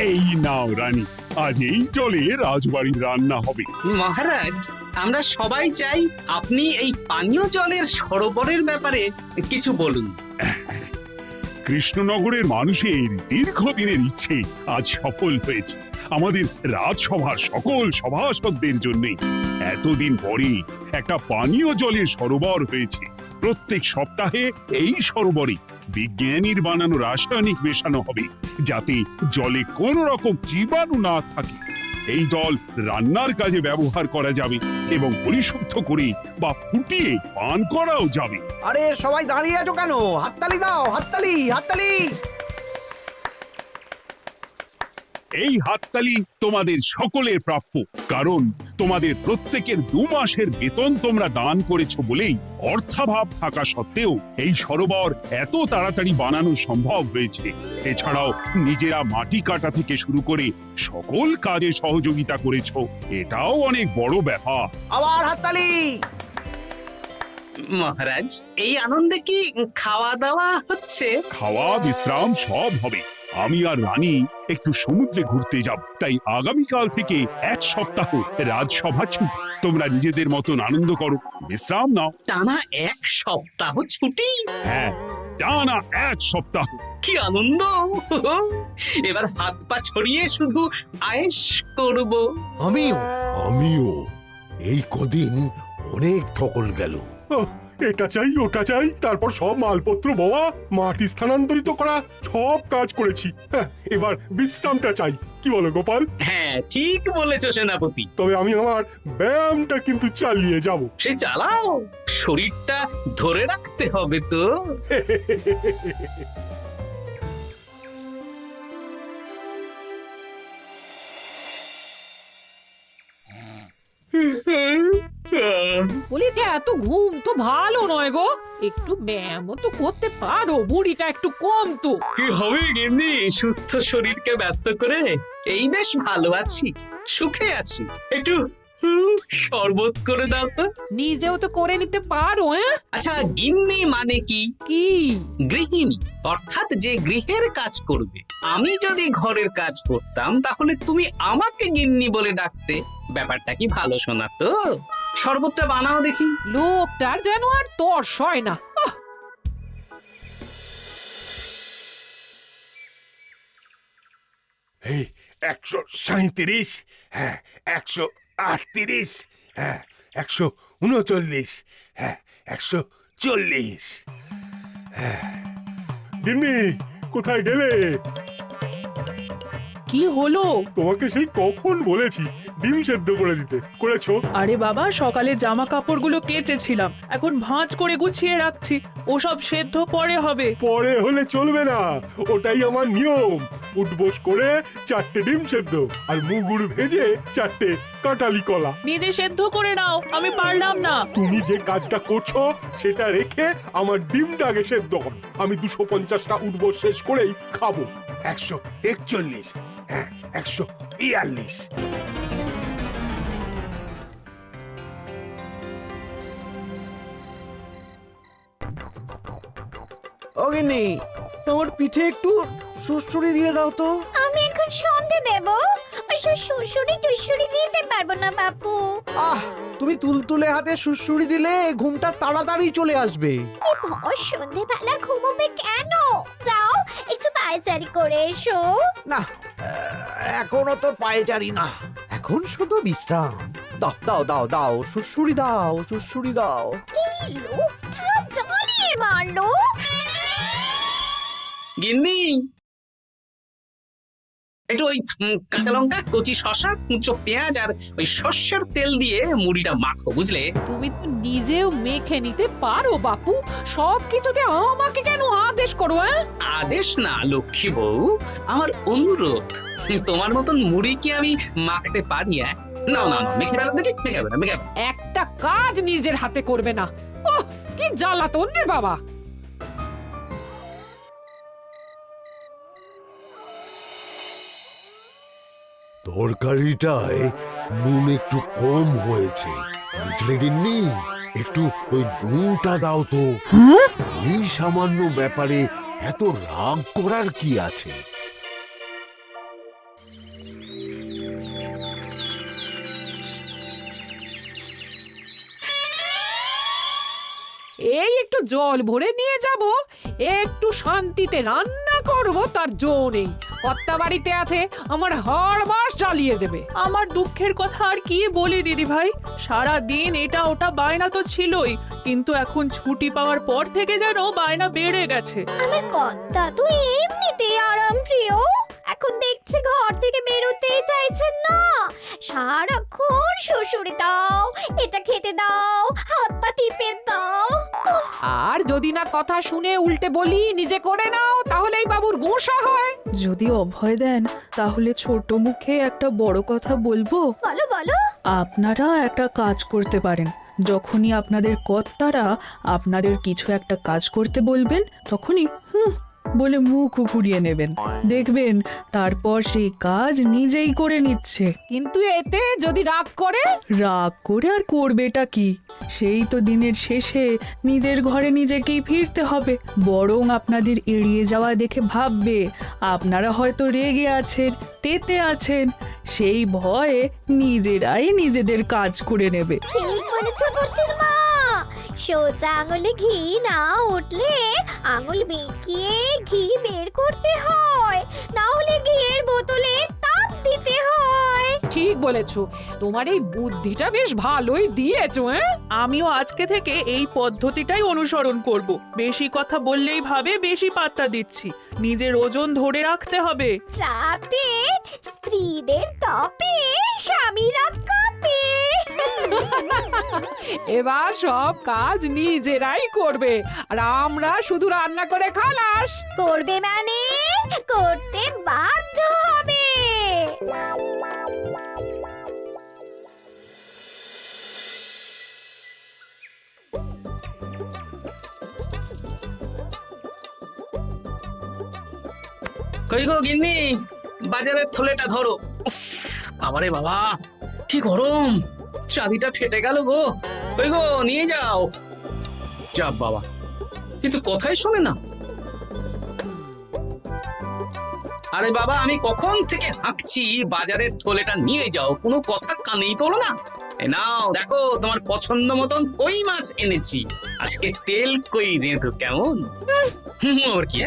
এই নাও রানী, আজ এই জলে রাজবাড়ির রান্না হবে। মহারাজ, আমরা সবাই চাই আপনি এই পানীয় জলের সরোবরের ব্যাপারে কিছু বলুন। কৃষ্ণনগরের মানুষের দীর্ঘদিনের ইচ্ছে আজ সফল হয়েছে। আমাদের রাজসভার সকল সভাসদদের জন্য এতদিন পরে একটা পানীয় জলের সরোবর হয়েছে। প্রত্যেক সপ্তাহে এই সরোবরে বিজ্ঞানীর বানানো রাসায়নিক মেশানো হবে, যাতে জলে কোনো রকম জীবাণু না থাকে। এই জল রান্নার কাজে ব্যবহার করা যাবে এবং পরিশুদ্ধ করে বা ফুটিয়ে পান করাও যাবে। আরে সবাই দাঁড়িয়ে আছো কেন? হাততালি দাও, হাততালি, হাততালি। এই হাততালি তোমাদের সকলের প্রাপ্য, কারণ তোমাদের প্রত্যেকের 2 মাসের বেতন তোমরা দান করেছো বলেই অর্থাভাব থাকা সত্ত্বেও এই সরোবর এত তাড়াতাড়ি বানানো সম্ভব হয়েছে। এছাড়াও নিজেরা মাটি কাটা থেকে শুরু করে সকল কাজে সহযোগিতা করেছো, এটাও অনেক বড় ব্যাপার। আবার হাততালি। মহারাজ, এই আনন্দে কি খাওয়া দাওয়া হচ্ছে? খাওয়া বিশ্রাম সব হবে। আমি আর রানী একটু সমুদ্রে ঘুরতে যাব, তাই আগামীকাল থেকে 1 সপ্তাহ রাজসভা ছুটি। তোমরা নিজেদের মতন আনন্দ করো, বিশ্রাম নাও। টানা 1 সপ্তাহ ছুটি? হ্যাঁ, টানা 1 সপ্তাহ। কি আনন্দ! এবার হাত পা ছড়িয়ে শুধু আয়েশ করব। আমিও এই কদিন অনেক ধকল গেল। এটা চাই ওটা চাই, তারপর সব মালপত্র বওয়া, মাটি স্থানান্তরিত করা, সব কাজ করেছি। হ্যাঁ, এবার বিশ্রামটা চাই। কি বলো গোপাল? হ্যাঁ, ঠিক বলেছো সেনাপতি। তবে আমি আমার ব্যায়ামটা কিন্তু চালিয়ে যাব। সে চালাও, শরীরটা ধরে রাখতে হবে তো। বলি এত ঘুম তো ভালো নয় গো, একটু ব্যায়ামও তো করতে পারো, বুড়িটা একটু কম তো। কি হবে গিন্নি, সুস্থ শরীরকে ব্যস্ত করে এই বেশ ভালো আছি, সুখে আছি। একটু শরবত করে দাও তো। নিজেও তো করে নিতে পারো। আচ্ছা, গিন্নি মানে কি? কি? গৃহিণী, অর্থাৎ যে গৃহের কাজ করবে। আমি যদি ঘরের কাজ করতাম তাহলে তুমি আমাকে গিন্নি বলে ডাকতে। ব্যাপারটা কি ভালো শোনা তো? শরবতটা বানাও দেখি। লোকটার যেন আর তর্স হয় না। এই 137, হ্যাঁ 138, হ্যাঁ 139, হ্যাঁ 140। গিন্নি, কোথায় গেলে? কি হলো? তোমাকে সেই কখন বলেছি ডিম সেদ্ধ করে দিতে, করেছো? আরে বাবা, সকালে জামা কাপড়গুলো কেচেছিলাম, এখন ভাঁজ করে গুছিয়ে রাখছি। ওসব সেদ্ধ পরে হবে। পরে হলে চলবে না, ওটাই আমার নিয়ম। উঠবোস করে 4টে ডিম সেদ্ধ আর মুগুর ভেজে 4টে কাঁটালি কলা। নিজে সেদ্ধ করে নাও, আমি পারলাম না। তুমি যে কাজটা করছো সেটা রেখে আমার ডিমটা আগে সেদ্ধ করো। আমি 250টা উঠবোস শেষ করেই খাবো। 141, হ্যাঁ 142। ও গিন্নি, তোমার পিঠে একটু সুড়সুড়ি দিয়ে দাও তো। আমি এখন সন্ধে দেব, ওসব সুড়সুড়ি টুসুড়ি দিতে পারবো না বাপু। তুমি তুলতুলে হাতে সুড়সুড়ি দিলে ঘুমটা তাড়াতাড়ি চলে আসবে। এই ভর সন্ধেবেলা ঘুমোবে কেন? যাও একটু পায়চারি করে এসো। না, এখনো তো পায়চারি না, এখন শুধু বিশ্রাম। দাও দাও দাও দাও, সুড়সুড়ি দাও, সুড়সুড়ি দাও। এই লোকটা জ্বালিয়ে মারলো। গিন্নি, একটু ওই কাঁচা লঙ্কা, কচি শসা, কুচো পেঁয়াজ আর ওই সর্ষের তেল দিয়ে মুড়িটা মাখো, বুঝলে? তুমি তো নিজেও মেখে নিতে পারো বাপু, সব কিছুতে আমাকে কেন আদেশ করো? আদেশ না লক্ষ্মী বউ, আমার অনুরোধ। তোমার মতন মুড়ি কি আমি মাখতে পারি? না না না, মেখে ফেলো দেখি, মেখে ফেলো, মেখে ফেলো। একটা কাজ নিজের হাতে করবে না। ওহ, কি জ্বালাতন রে বাবা। তরকারিটায় নুন একটু কম হয়েছে, বুঝলে গিন্নি? একটু ওই নুনটা দাও তো। এই সামান্য ব্যাপারে এত রাগ করার কি আছে? এই একটু জল ভরে নিয়ে যাব, একটু শান্তিতে রান্না করব তার জো নেই। কর্তা বাড়িতে আছে, আমার হাড় বাস জ্বালিয়ে দেবে। আমার দুঃখের কথা আর কি বলি দিদি ভাই, সারা দিন এটা ওটা বায়না তো ছিলই, কিন্তু এখন ছুটি পাওয়ার পর থেকে যেন বায়না বেড়ে গেছে। আমার কর্তা তো এমনিতেই আরাম প্রিয়, এখন দেখছি ঘর থেকে বেরোতেই চাইছেন না। সারাক্ষণ শ্বশুরে দাও, এটা খেতে দাও, হাত পা টিপে দাও। আর যদি না কথা শুনে উল্টে বলি নিজে করে নাও, তাহলেই বাবুর গোসা হয়। যদি অভয় দেন তাহলে ছোট মুখে একটা বড় কথা বলবো। বলো বলো। আপনারা একটা কাজ করতে পারেন, যখনই আপনাদের কর্তারা আপনাদের কিছু একটা কাজ করতে বলবেন তখনই বলে মুখ ঘুরিয়ে নেবেন, দেখবেন তারপর সেই কাজ নিজেই করে নিচ্ছে। কিন্তু এতে যদি রাগ করে? রাগ করে আর করবেটা কি, সেই তো দিনের শেষে নিজের ঘরে নিজেকেই ফিরতে হবে। বরং আপনাদের এড়িয়ে যাওয়া দেখে ভাববে আপনারা হয়তো রেগে আছেন, তেতে আছেন, সেই ভয়ে নিজেরাই নিজেদের কাজ করে নেবে। ঠিক বলেছ বুদ্ধির মা। সোজা আঙুলে ঘি না উঠলে আঙুল বেঁকিয়ে ঘি বের করতে হয়, না হলে ঘিয়ের বোতলে তাপ দিতে হয়। ঠিক বলেছো, তোমার এই বুদ্ধিটা বেশ ভালোই দিয়েছো। আমিও আজকে থেকে এই পদ্ধতিটাই অনুসরণ করব। বেশি কথা বললেই ভাবে বেশি পাত্তা দিচ্ছি, নিজের ওজন ধরে রাখতে হবে, যাতে স্ত্রীদের তপে স্বামীরা কাঁপে। এবার সব কাজ নিজেরাই করবে, আর আমরা শুধু রান্না করে খালাস। করবে মানে করতে বাধ্য হবে। কই গো গিন্নি, বাজারের থলেটা ধরো। উফ, বাবারে বাবা, কি গরম, চাবিটা ফেটে গেল গো। কই গো, নিয়ে যাও। যা বাবা, কিন্তু কথাই শোনে না। আরে বাবা, আমি কখন থেকে হাঁকছি বাজারের থলেটা নিয়ে যাও, কোনো কথা কানেই তোলো না। এ নাও দেখো, তোমার পছন্দ মতন কই মাছ এনেছি, আজকে তেল কই রেঁধো কেমন। ওর কি,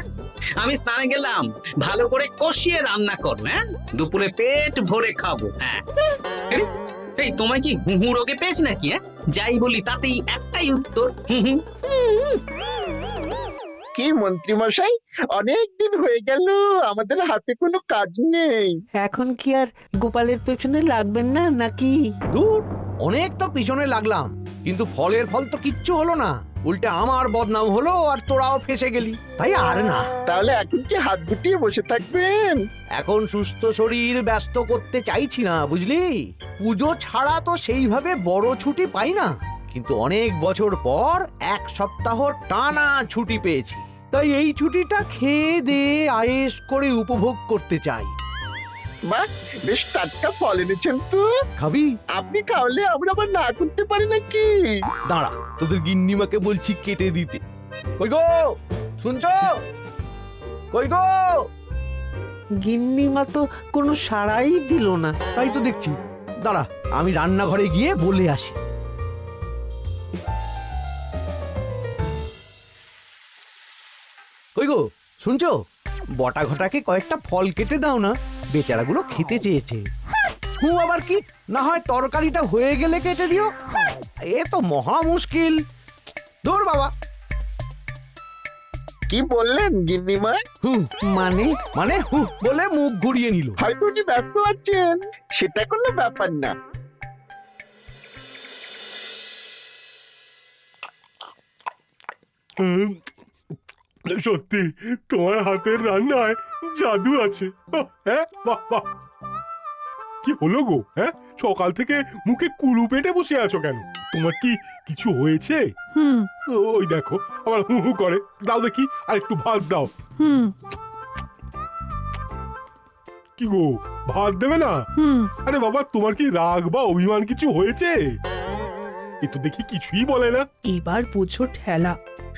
আমি স্নানে গেলাম, ভালো করে কষিয়ে রান্না করবো, হ্যাঁ, দুপুরে পেট ভরে খাবো। হ্যাঁ, এই তোমায় কি হুহু রোগে পেয়েছে নাকি? হ্যাঁ, যাই বলি তাতেই একটাই উত্তর, হুহু। কি মন্ত্রী মশাই, অনেক দিন হয়ে গেল আমাদের হাতে কোনো কাজ নেই। এখন কি আর গোপালের পেছনে লাগবেন না নাকি? দূর, অনেক তো পিছনে লাগলাম, কিন্তু ফলের ফল তো কিচ্ছু হলো না, উল্টে আমার বদনাম হলো আর তোরাও ফেসে গেলি। তাই আর না। তাহলে এখন কি হাত গুটিয়ে বসে থাকবেন? এখন সুস্থ শরীর ব্যস্ত করতে চাইছি না, বুঝলি? পুজো ছাড়া তো সেইভাবে বড় ছুটি পাই না, কিন্তু অনেক বছর পর এক সপ্তাহ টানা ছুটি পেয়েছি, তাই এই ছুটিটা খেয়ে দিয়ে আয়েশ করে উপভোগ করতে চাই। মা, বেশ টাটকা ফল এনেছেন তো। খাবি? আপনি খাওয়ালে আমরা আবার না করতে পারি নাকি? দাঁড়া, তোদের গিন্নিমাকে বলছি কেটে দিতে। কই গো, শুনছো? কই গো? গিন্নিমা তো কোনো সাড়াই দিল না, তাই তো দেখছি। দাঁড়া, আমি রান্নাঘরে গিয়ে বলে আসি। কই গো, শুনছো? বটা ঘটাকে কয়েকটা ফল কেটে দাও না, বেচারাগুলো খেতে চেয়েছে। আবার কি, না হয় তরকারিটা হয়ে গেলে কেটে দিও। এ তো মহা মুশকিল। দূর বাবা। কি বললেন গিন্নিমা? মানে মানে বলে মুখ ঘুরিয়ে নিল। হয়তো উনি ব্যস্ত আছেন, সেটা কোনো ব্যাপার না। সত্যি তোমার হাতের রান্নায় জাদু আছে। হ্যাঁ, বাহ বাহ। কি হলো গো? হ্যাঁ, সকাল থেকে মুখে কুলু পেটে বসে আছো কেন? তোমার কি কিছু হয়েছে? ওই দেখো, আবার হু হু করে। দাও দেখি, আর একটু ভাত দাও। কি গো, ভাত দেবে না? আরে বাবা, তোমার কি রাগ বা অভিমান কিছু হয়েছে? এ তো দেখি কিছুই বলে না। এবার বুঝো ঠেলা,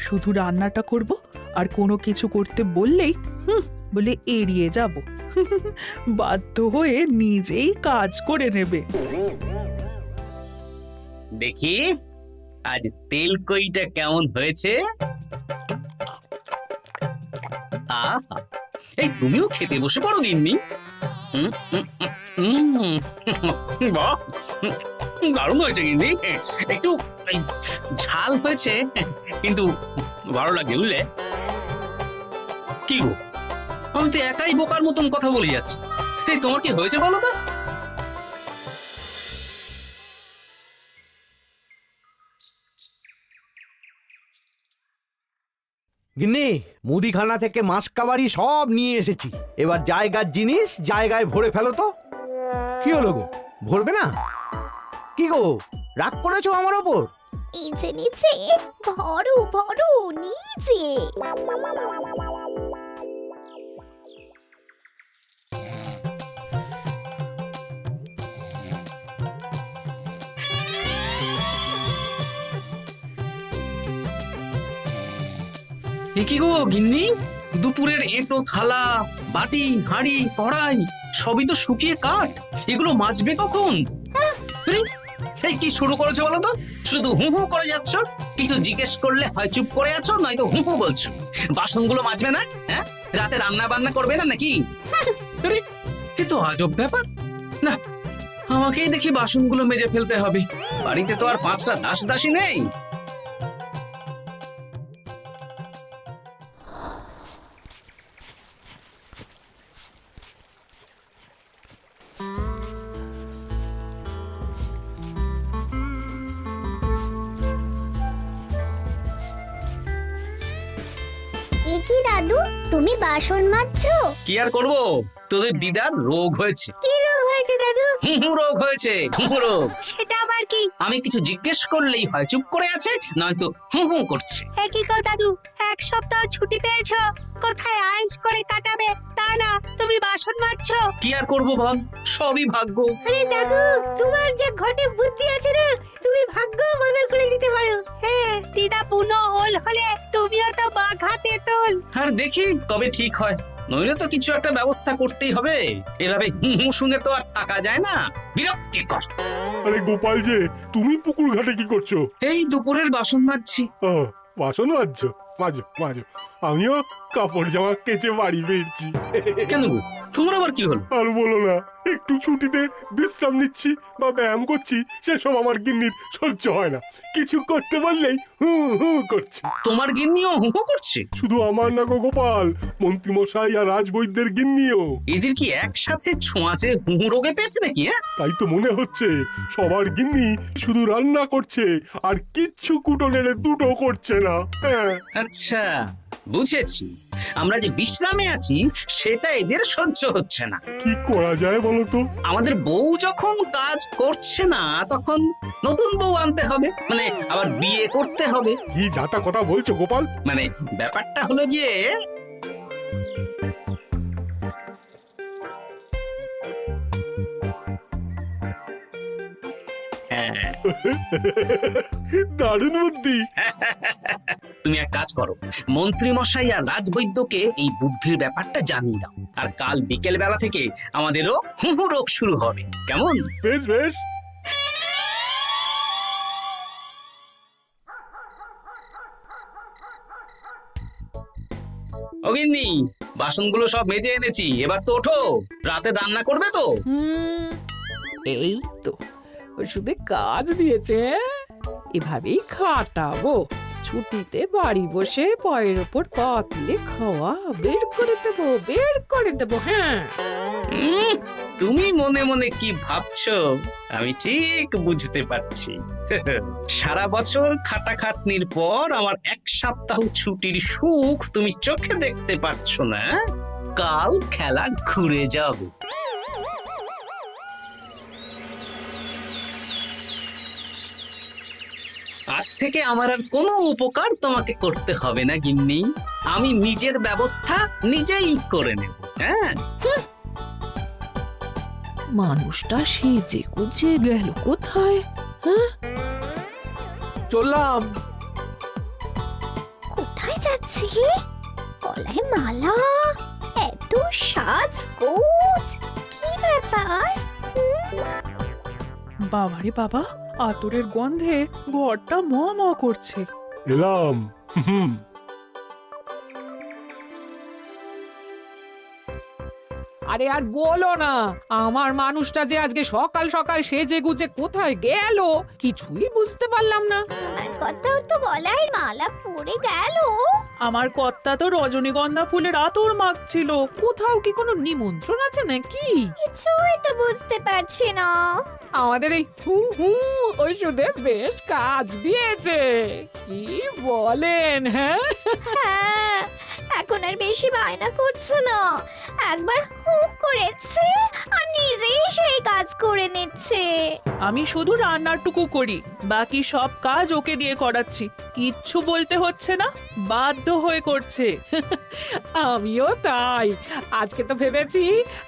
শুধু রান্নাটা করব, আর কোনো কিছু করতে বললেই বলে এড়িয়ে যাব। বাধ্য হয়ে নিজেই কাজ করে নেবে। দেখি আজ তেল কইটা কেমন হয়েছে? আহা, এই তুমিও খেতে বসে পড়ো গিন্নি। বাহ, দারুণ হয়েছে গিন্নি। একটু এই ঝাল হয়েছে, কিন্তু ভালো লাগে বুঝলে। কি গো, আমি তো একাই বোকার মতন কথা বলে যাচ্ছি। এই তোমার কি হয়েছে বলো তো? গিন্নি, মুদিখানা থেকে মাসকাবারি সব নিয়ে এসেছি। এবার জায়গার জিনিস জায়গায় ভরে ফেলো তো। কি হলো গো, ভরবে না? কি গো, রাগ করেছো আমার ওপর? নিচে নিচে ভরো ভরো নিচে। এ কি গো গিন্নি, দুপুরের এঁটো থালা, বাটি, হাঁড়ি, কড়াই সবই তো শুকিয়ে কাঠ। এগুলো মাজবে কখন? আরে, এই কি শুরু করেছো বলো তো? শুধু হু হু করে যাচ্ছ। কিছু জিজ্ঞেস করলে হয় চুপ করে আছো, নয়তো হু হু বলছো। বাসনগুলো মাজবে না? হ্যাঁ, রাতে রান্না বান্না করবে না নাকি? আরে, এ তো আজব ব্যাপার। না, আমাকেই দেখি বাসনগুলো মেজে ফেলতে হবে। বাড়িতে তো আর 5টা দাস দাসী নেই। এ কি দাদু, তুমি বাসন মাজছো? কি আর করবো, তোদের দিদার রোগ হয়েছে। কি রোগ হয়েছে দাদু? হুহু রোগ হয়েছে, হুহু রোগ। সেটা আবার কি? আমি কিছু জিজ্ঞেস করলেই হয় চুপ করে আছে, নয়তো হু হু করছে। কি কর দাদু, 1 সপ্তাহ ছুটি পেয়েছো, কোথায় আইস করে কাটাবে, তা না তুমি বাসন মাজছো। কি আর করবো বল, সবই ভাগ্য। আরে দাদু, তোমার যে ঘটে বুদ্ধি আছে না, তুমি ভাগ্য বদল করে দিতে পারো। হ্যাঁ, দিদা পুনো হল হলে তুমিও তো বাঘাতে তোল। আর দেখি কবে ঠিক হয়, নইলে তো কিছু একটা ব্যবস্থা করতেই হবে। এভাবে হু হু শুনে তো আর থাকা যায় না, বিরক্তিকর। আরে গোপাল যে, তুমি পুকুর ঘাটে কি করছো? এই দুপুরের বাসন মাজছি। ও, বাসন মাজছো? মাজো মাজো, আমিও কাপড় জামা কেচে বাড়ি ফিরছি। কেন গো, তোমার আবার কি হলো? আর বলো না, একটু ছুটিতে বিশ্রাম নিচ্ছি বা ব্যায়াম করছি, সেসব আমার গিন্নির সহ্য হয় না। কিছু করতে বললেই হু হু করছে। তোমার গিন্নিও হু হু করছে? শুধু আমার না গো গোপাল, মন্ত্রীমশাই আর রাজবৈদ্যের গিন্নিও। এদের কি একসাথে ছোঁয়াচে হু হু রোগে পেয়েছে নাকি? হ্যাঁ, তাই তো মনে হচ্ছে সবার গিন্নি শুধু রান্না করছে আর কিচ্ছু কুটো নেড়ে দুটো করছে না। হ্যাঁ, আচ্ছা, বুঝেছি। আমরা যে বিশ্রামে আছি সেটা এদের সহ্য হচ্ছে না। কি করা যায় বলো তো? আমাদের বউ যখন কাজ করছে না, তখন নতুন বউ আনতে হবে, মানে আবার বিয়ে করতে হবে। কি যাতা কথা বলছো গোপাল? মানে ব্যাপারটা হলো গিয়ে, হ্যাঁ, দারুণ বুদ্ধি। তুমি এক কাজ করো, মন্ত্রী মশাই আর রাজবৈদ্যকে এই বুদ্ধির ব্যাপারটা জানিয়ে দাও। আর কাল বিকেল বেলা থেকে আমাদেরও হুহু রোগ শুরু হবে, কেমন? বেশ বেশ। অগিন্নি, বাসনগুলো সব মেজে এনেছি, এবার তো ওঠো। রাতে রান্না করবে তো? এই তো ওষুধে কাজ দিয়েছে। এভাবেই খাটাবো। ছুটিতে বাড়ি বসে পায়ের ওপর পা তুলে খাওয়া বের করে দেবো, বের করে দেবো। হ্যাঁ, তুমি মনে মনে কি ভাবছো আমি ঠিক বুঝতে পারছি। সারা বছর খাটাখাটনির পর আমার 1 সপ্তাহ ছুটির সুখ তুমি চোখে দেখতে পারছো না। কাল খেলা ঘুরে যাবে। আজ থেকে আমার আর কোনো উপকার তোমাকে করতে হবে না গিন্নি। আমি নিজের ব্যবস্থা নিজেই করে নেব। হ্যাঁ, মানুষটা সেজে গুজে গেল কোথায়? হ্যাঁ, চললাম। কোথায় যাচ্ছি? গলায় মালা, এত সাজগোজ, কি ব্যাপার? বাবারে বাবা, আতরের গন্ধে ঘরটা ম ম করছে। এলাম। হুম। আরে আর বলো না, আমার মানুষটা যে আজকে সকাল সকাল সেজে গুজে কোথায় গেল কিছুই বুঝতে পারলাম না। আমার কথাও তো গলায় মালা পড়ে গেল। আমার কর্তা তো রজনীগন্ধা ফুলের আতর মাখছিল। কোথাও কি কোনো নিমন্ত্রণ আছে নাকি? কিছুই তো বুঝতে পারছি না। আমাদের এই হু হু ওষুধে বেশ কাজ দিয়েছে, কি বলেন? হ্যাঁ, হ্যাঁ, এখন আর বেশি বায়না করছে না। একবার হুক করেছে আর নিজেই সেই কাজ করে নিচ্ছে। আমি শুধু রান্নাটুকু করি, বাকি সব কাজ ওকে দিয়ে করাচ্ছি। কিচ্ছু বলতে হচ্ছে না, বাধ্য হয়ে করছে। আমিও তাই। আজকে তো ভেবেছি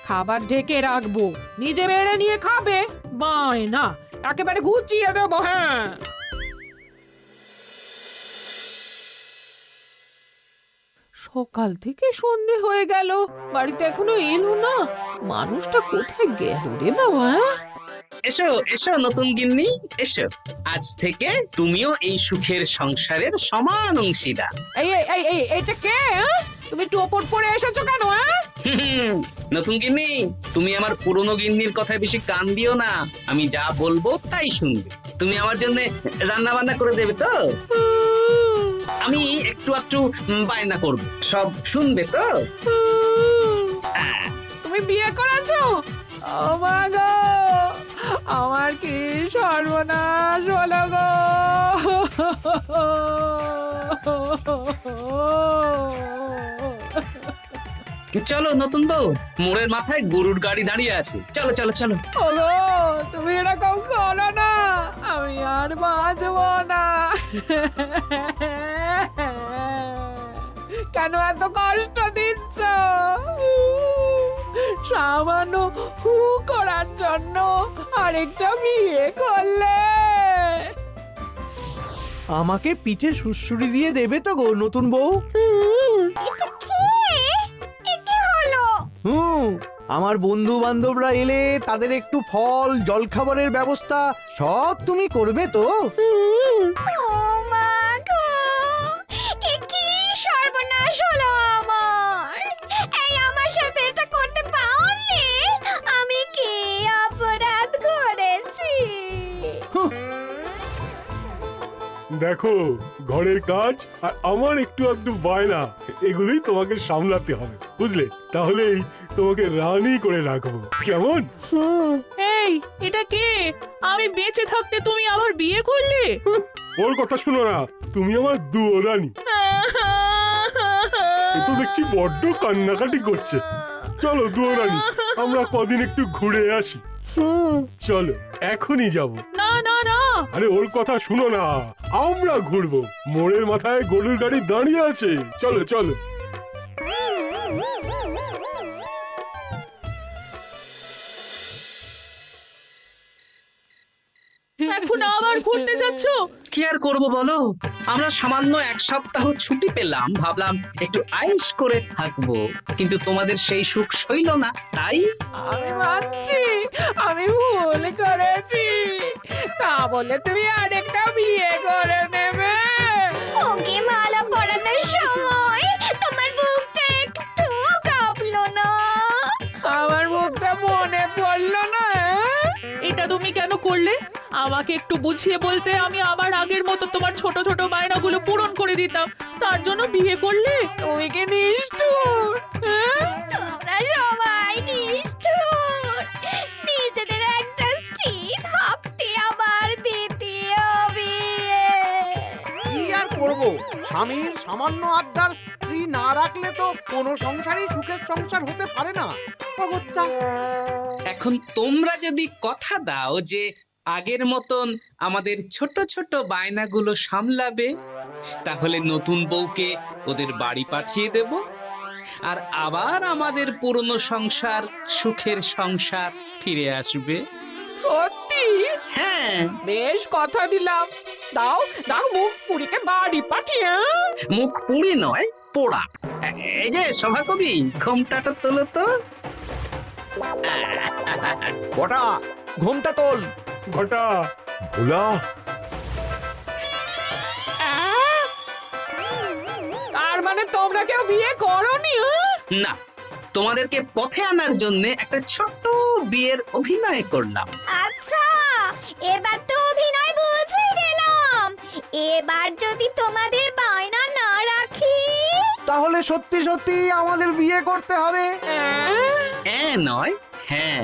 খাবার ঢেকে রাখবো, নিজে বেড়ে নিয়ে খাবে। বায়না একেবারে গুছিয়ে দেবো। হ্যাঁ, সকাল থেকে সন্ধে হয়ে গেল, বাড়িতে এখনো এলো না। মানুষটা কোথায় গেল রে বাবা? এসো এসো নতুন গিন্নি, এসো। আজ থেকে তুমিও এই সুখের সংসারের সমান অংশীদার। এই এই এই এই এইটা কে? হ্যাঁ? তুমি একটু ওপর পড়ে এসেছো কেন? হ্যাঁ, নতুন গিন্নি, তুমি আমার পুরনো গিন্নির কথায় বেশি কান দিও না। আমি যা বলবো তাই শুনবে। তুমি আমার জন্য রান্না বান্না করে দেবে তো? আমি একটু একটু বায়না করব, সব শুনবে তো? তুমি বিয়ে করেছো? ও মা গো, আমার কি সর্বনাশ হলো গো! চলো নতুন বউ, মোড়ের মাথায় গরুর গাড়ি দাঁড়িয়ে আছে, চলো চলো চলো। ওগো, তুমি এরকম করো না, আমি আর বাঁচবো না। কেন এত কষ্ট দিচ্ছ? সামান্য হু করার জন্য আরেকটা বিয়ে করলে? আমাকে পিঠে সুড়সুড়ি দিয়ে দেবে তো গো নতুন বউ? এটা কি? এ কি হলো? আমার বন্ধু বান্ধবরা এলে তাদের একটু ফল জলখাবারের ব্যবস্থা সব তুমি করবে তো? ও মা গো, এ কি সর্বনাশ হলো আমার! এই আমার সাথে এটা করতে পারলে আমি কি অপরাধ করেছি? দেখো, ঘরের কাজ আর আমার একটু আধটু বায়না, এগুলোই তোমাকে সামলাতে হবে, বুঝলে? তাহলেই তোমাকে রানী করে রাখবো, কেমন? এই, এটা কে? আমি বেঁচে থাকতে তুমি আবার বিয়ে করলে? ওর কথা শুনো না, তুমি আমার দুয়ো রানী। এ তো দেখছি বড্ড কান্নাকাটি করছে। চলো দুয়ো রানী, আমরা কদিন একটু ঘুরে আসি। চলো, এখনই যাবো। না না না, আরে ওর কথা শুনো না, আমরা ঘুরবো। মোড়ের মাথায় গরুর গাড়ি দাঁড়িয়ে আছে, চলো চলো। এখন আবার ঘুরতে যাচ্ছ? কি আর করবো বলো, আমরা সামান্য এক সপ্তাহ ছুটি পেলাম, ভাবলাম একটু আয়েশ করে থাকবো, কিন্তু তোমাদের সেই সুখ সইল না, তাই আমি মানছি আমি ভুল করেছি, তা বলে তুমি আরেকটা বিয়ে করে নেবে? ওকে মালা পরানোর সময় তোমার বুকটা একটু কাঁপলো না? আমার মুখটা মনে পড়লো না? এটা তুমি কেন করলে? আমাকে একটু বুঝিয়ে বলতে আমি আবার আগের মতো তোমার ছোট ছোট বায়নাগুলো পূরণ করে দিতাম। তার জন্য বিয়ে করলে? তুমি কি নিষ্ঠুর? হ্যাঁ? তোমরা সবাই নিষ্ঠুর। নিজেদের একটা স্ত্রী থাকতে আবার দ্বিতীয় বিয়ে। কি আর করবো, স্বামীর সামান্য আবদার স্ত্রী না রাখলে তো কোনো সংসারই সুখের সংসার হতে পারে না। অগত্যা এখন তোমরা যদি কথা দাও যে আগের মতন আমাদের ছোট ছোট বায়নাগুলো সামলাবে, তাহলে নতুন বউকে ওদের বাড়ি পাঠিয়ে দেব, আর আবার আমাদের পুরনো সংসার, সুখের সংসার ফিরে আসবে। সত্যি? হ্যাঁ, বেশ কথা দিলাম। দাও দাও মুখ পুরীকে বাড়ি পাঠিয়ে। মুখ পুড়ি নয়, পোড়া। এই যে সভাকবি, ঘোমটাটা তোলো তো। কটা ঘোমটা তোল। ঘটা ভোলা তার মানে তোমরা কেউ বিয়ে করোনি? না, তোমাদেরকে পথে আনার জন্য একটা ছোট্ট বিয়ের অভিনয় করলাম। আচ্ছা, এবার তো অভিনয় বুঝে গেলাম। এবার যদি তোমাদের বায়না না রাখি, তাহলে সত্যি সত্যি আমাদের বিয়ে করতে হবে। নয়, হ্যাঁ।